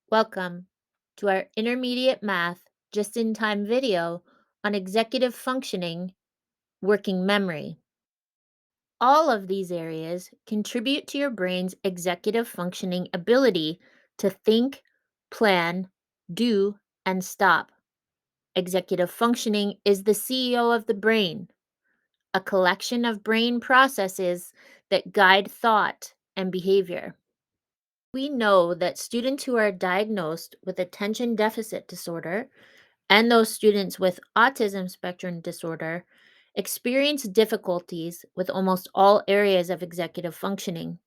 Welcome to our intermediate math just in time video on executive functioning, working memory. All of these areas contribute to your brain's executive functioning ability to think, plan, do, and stop. Executive functioning is the CEO of the brain, a collection of brain processes that guide thought and behavior. We know that students who are diagnosed with attention deficit disorder and those students with autism spectrum disorder experience difficulties with almost all areas of executive functioning.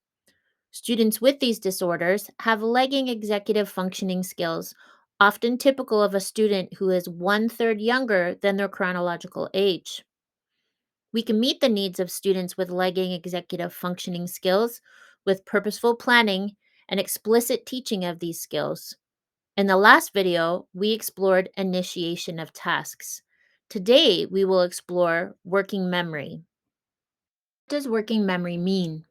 Students with these disorders have lagging executive functioning skills, often typical of a student who is one third younger than their chronological age. We can meet the needs of students with lagging executive functioning skills with purposeful planning and explicit teaching of these skills. In the last video, we explored initiation of tasks. Today, we will explore working memory. What does working memory mean?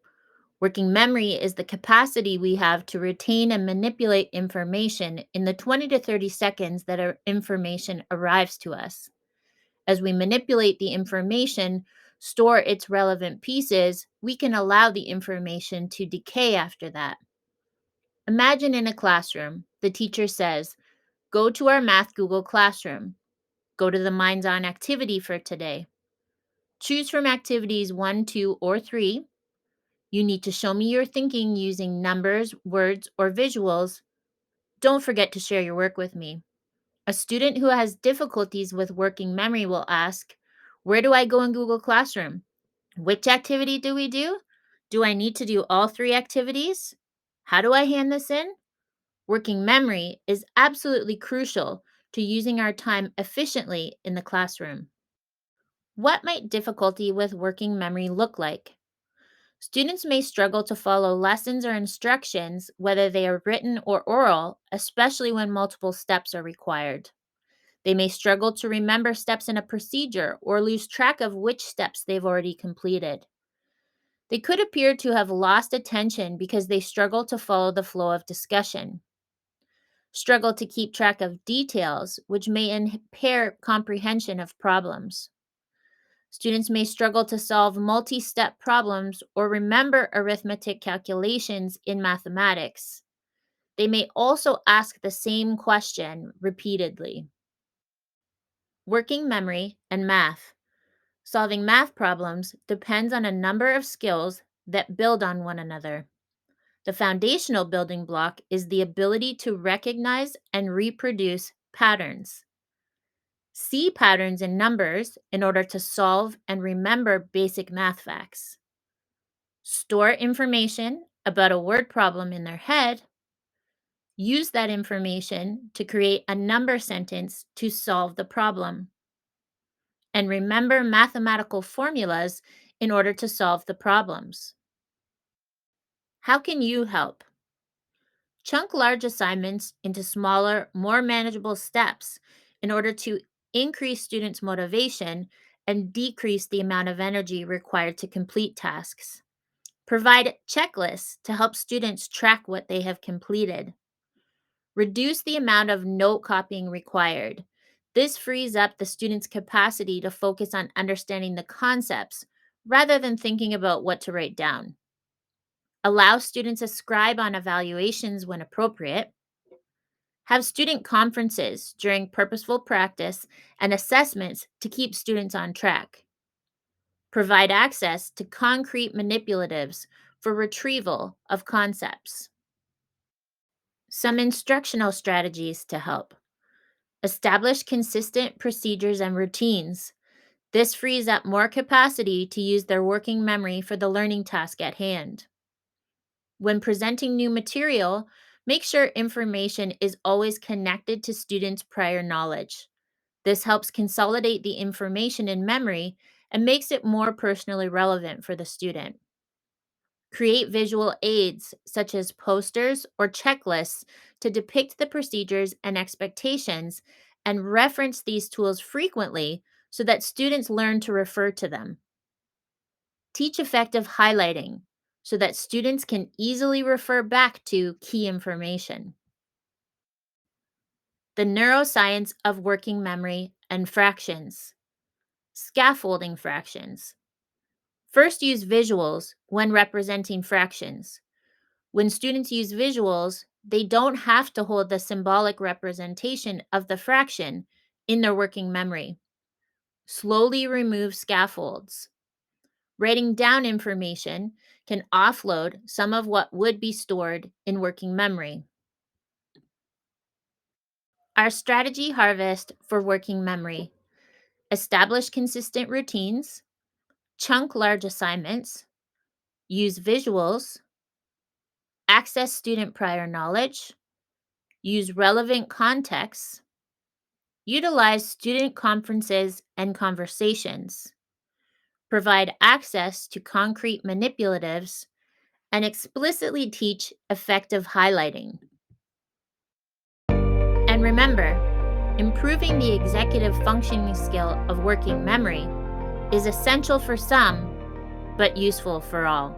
Working memory is the capacity we have to retain and manipulate information in the 20 to 30 seconds that our information arrives to us. As we manipulate the information, store its relevant pieces, we can allow the information to decay after that. Imagine in a classroom, the teacher says, "Go to our Math Google Classroom. Go to the Minds On activity for today. Choose from activities 1, 2, or 3. You need to show me your thinking using numbers, words, or visuals. Don't forget to share your work with me." A student who has difficulties with working memory will ask, "Where do I go in Google Classroom? Which activity do we do? Do I need to do all 3 activities? How do I hand this in?" Working memory is absolutely crucial to using our time efficiently in the classroom. What might difficulty with working memory look like? Students may struggle to follow lessons or instructions, whether they are written or oral, especially when multiple steps are required. They may struggle to remember steps in a procedure or lose track of which steps they've already completed. They could appear to have lost attention because they struggle to follow the flow of discussion, struggle to keep track of details, which may impair comprehension of problems. Students may struggle to solve multi step problems or remember arithmetic calculations in mathematics. They may also ask the same question repeatedly. Working memory and math. Solving math problems depends on a number of skills that build on one another. The foundational building block is the ability to recognize and reproduce patterns. See patterns in numbers in order to solve and remember basic math facts. Store information about a word problem in their head. Use that information to create a number sentence to solve the problem. And remember mathematical formulas in order to solve the problems. How can you help? Chunk large assignments into smaller, more manageable steps in order to increase students' motivation and decrease the amount of energy required to complete tasks. Provide checklists to help students track what they have completed. Reduce the amount of note copying required. This frees up the student's capacity to focus on understanding the concepts rather than thinking about what to write down. Allow students to scribe on evaluations when appropriate. Have student conferences during purposeful practice and assessments to keep students on track. Provide access to concrete manipulatives for retrieval of concepts. Some instructional strategies to help. Establish consistent procedures and routines. This frees up more capacity to use their working memory for the learning task at hand. When presenting new material, make sure information is always connected to students' prior knowledge. This helps consolidate the information in memory and makes it more personally relevant for the student. Create visual aids such as posters or checklists to depict the procedures and expectations and reference these tools frequently so that students learn to refer to them. Teach effective highlighting so that students can easily refer back to key information. The neuroscience of working memory and fractions. Scaffolding fractions. First, use visuals when representing fractions. When students use visuals, they don't have to hold the symbolic representation of the fraction in their working memory. Slowly remove scaffolds. Writing down information can offload some of what would be stored in working memory. Our strategy harvest for working memory: establish consistent routines, chunk large assignments, use visuals, access student prior knowledge, use relevant contexts, utilize student conferences and conversations, provide access to concrete manipulatives, and explicitly teach effective highlighting. And remember, improving the executive functioning skill of working memory is essential for some, but useful for all.